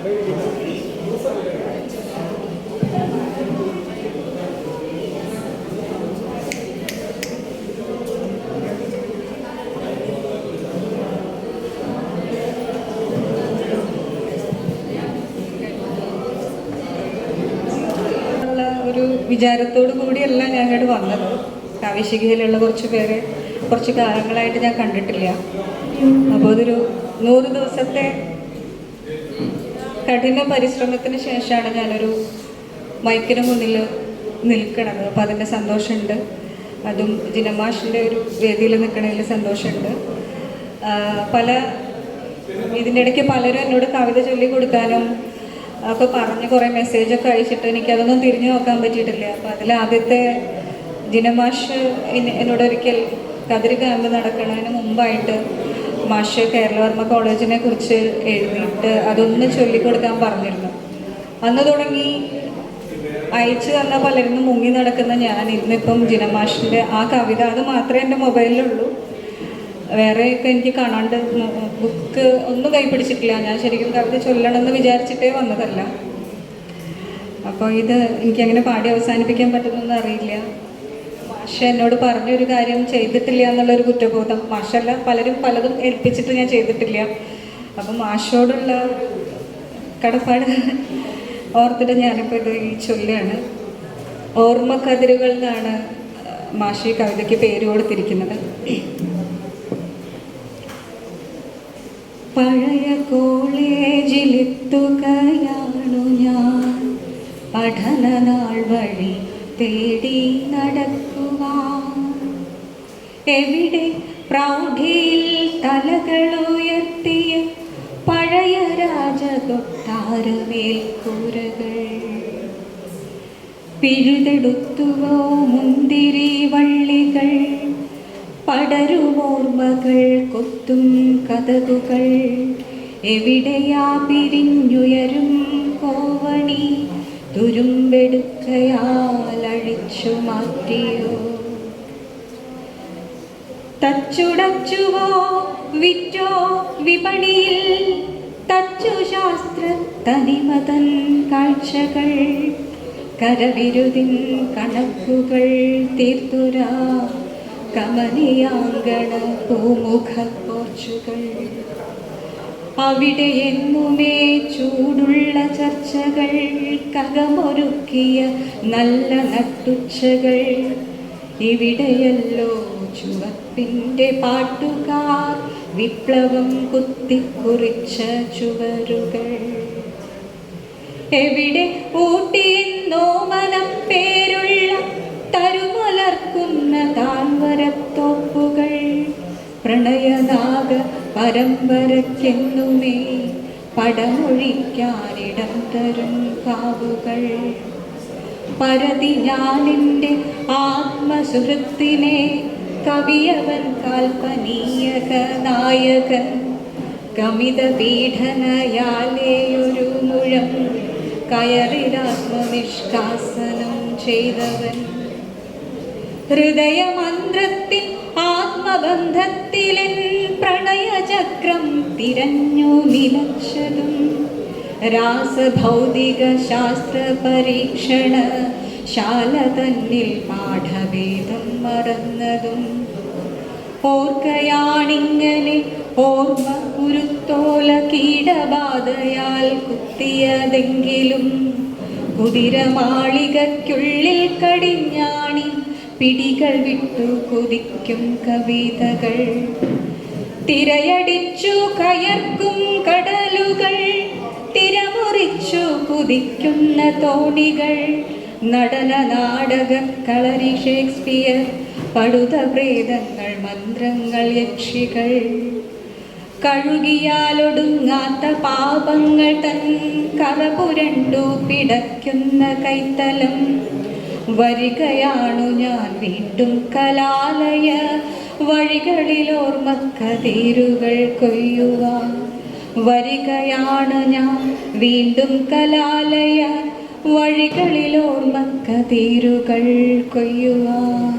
ഒരു വിചാരത്തോടു കൂടിയല്ല ഞാൻ ഇങ്ങോട്ട് വന്നത്. കാവിശികയിലുള്ള കുറച്ച് പേരെ കുറച്ച് കാലങ്ങളായിട്ട് ഞാൻ കണ്ടിട്ടില്ല. അപ്പോൾ അതൊരു 100 ദിവസത്തെ കഠിന പരിശ്രമത്തിന് ശേഷമാണ് ഞാനൊരു മൈക്കിന് മുന്നിൽ നിൽക്കണത്. അപ്പോൾ അതിൻ്റെ സന്തോഷമുണ്ട്. അതും ജിനമാഷിൻ്റെ ഒരു വേദിയിൽ നിൽക്കണതിൽ സന്തോഷമുണ്ട്. ഇതിൻ്റെ ഇടയ്ക്ക് പലരും എന്നോട് കവിത ചൊല്ലി കൊടുക്കാനും അപ്പോൾ പറഞ്ഞ് കുറേ മെസ്സേജൊക്കെ അയച്ചിട്ട് എനിക്കതൊന്നും തിരിഞ്ഞു നോക്കാൻ പറ്റിയിട്ടില്ല. അപ്പോൾ അതിലാദ്യത്തെ ജിനമാഷ് എന്നോടൊരിക്കൽ കതിര് ക്യാമ്പ് നടക്കുന്നതിന് മുമ്പായിട്ട് മാഷ് കേരളവർമ്മ കോളേജിനെ കുറിച്ച് എഴുതിയിട്ട് അതൊന്ന് ചൊല്ലിക്കൊടുക്കാൻ പറഞ്ഞിരുന്നു. അന്ന് തുടങ്ങി അയച്ചു തന്ന പലരും മുങ്ങി നടക്കുന്ന ഞാൻ ഇന്നിപ്പം ജിനമാഷിൻ്റെ ആ കവിത അത് മാത്രമേ എൻ്റെ മൊബൈലിലുള്ളൂ. വേറെയൊക്കെ എനിക്ക് കാണാണ്ട് ബുക്ക് ഒന്നും കൈപിടിച്ചിട്ടില്ല. ഞാൻ ശരിക്കും കവിത ചൊല്ലണമെന്ന് വിചാരിച്ചിട്ടേ വന്നതല്ല. അപ്പോൾ ഇത് എനിക്കങ്ങനെ പാടി അവസാനിപ്പിക്കാൻ പറ്റുന്നൊന്നും അറിയില്ല. മാഷ എന്നോട് പറഞ്ഞൊരു കാര്യം ചെയ്തിട്ടില്ല എന്നുള്ളൊരു കുറ്റബോധം. മാഷല്ല, പലതും ഏൽപ്പിച്ചിട്ട് ഞാൻ ചെയ്തിട്ടില്ല. അപ്പം മാഷോടുള്ള കടപ്പാട് ഓർത്തിട്ട് ഞാനിപ്പോൾ ഇത് ഈ ചൊല്ലാണ്. ഓർമ്മക്കതിരുകൾ എന്നാണ് മാഷി കവിതയ്ക്ക് പേര് കൊടുത്തിരിക്കുന്നത്. പഴയ കോളേജിലെത്തുകയാണു ഞാൻ, പഠനനാൾ വഴി തേടി നടക്കുവാൻ. എവിടെ പ്രൗഢിയിൽ തലകളുയർത്തിയ പഴയ രാജകൊട്ടാരമേൽക്കൂരകൾ, പിഴുതെടുത്തുവോ മുന്തിരി വള്ളികൾ, പടരുമോർമ്മകൾ കൊത്തും കഥകുകൾ. എവിടെയാ പിരിഞ്ഞുയരും കോവണി, തുരുമ്പെടുക്കയാൽ അഴിച്ചു മാറ്റിയോ. തച്ചുടച്ചുവോ വിറ്റോ വിപണിയിൽ, തച്ചു ശാസ്ത്ര തനിമതൻ കാഴ്ചകൾ, കരവിരുതിൻ കണക്കുകൾ തീർത്തുരാ കമനിയാങ്കണ പൂമുഖ പോർച്ചുകൾ. അവിടെ എന്നുമേ ചൂടുള്ള ചർച്ചകൾ, കകമൊരുക്കിയ നല്ല നട്ടുച്ചകൾ. ഇവിടെയല്ലോ ചുവപ്പിൻ്റെ പാട്ടുകാർ വിപ്ലവം കുത്തിക്കുറിച്ച ചുവരുകൾ. എവിടെ ഊട്ടിയെന്നോമനം പേരുള്ള തരുമലർക്കുന്ന താഴ്വരത്തോപ്പുകൾ, പ്രണയനാഗ പരമ്പരയ്ക്കെന്നുമേ പടമൊഴിക്കാനിടം തരും കാവുകൾ. പരതി ഞാനെൻ്റെ ആത്മസുഹൃത്തിനെ, കവിയവൻ കാൽപ്പനീയക നായകൻ, കമിത പീഡനയാലേയൊരു മുഴം കയറിലാത്മനിഷ്കാസനം ചെയ്തവൻ. ഹൃദയമന്ത്രത്തിൻ ആത്മബന്ധത്തിലെൻ പ്രണയചക്രം തിരഞ്ഞു നിലച്ചതും, രാസഭൗതിക ശാസ്ത്ര പരീക്ഷണ ശാല തന്നിൽ പാഠഭേദം മറന്നതും. ഓർക്കയാണിങ്ങനെ ഓർമ്മ കുരുത്തോല കീടബാധയാൽ കുത്തിയതെങ്കിലും, കുതിരമാളികയ്ക്കുള്ളിൽ കടിഞ്ഞാണി പിടികൾ വിട്ടു കുതിക്കും കവിതകൾ. തിരയടിച്ചു കയർക്കും കടലുകൾ, തിരമുറിച്ചു കുതിക്കുന്ന തോണികൾ. നടന നാടക കളരി ഷേക്സ്പിയർ, പടുത പ്രേതങ്ങൾ മന്ത്രങ്ങൾ യക്ഷികൾ. കഴുകിയാലൊടുങ്ങാത്ത പാപങ്ങൾ തൻ കറപുരണ്ടു പിടയ്ക്കുന്ന കൈത്തലം. വരികയാണു ഞാൻ വീണ്ടും കലാലയ വഴികളിലോർമ്മക്കതിരുകൾ കൊയ്യുവാൻ. വരികയാണ് ഞാൻ വീണ്ടും കലാലയ വഴികളിലോർമ്മക്കതിരുകൾ കൊയ്യുവാൻ.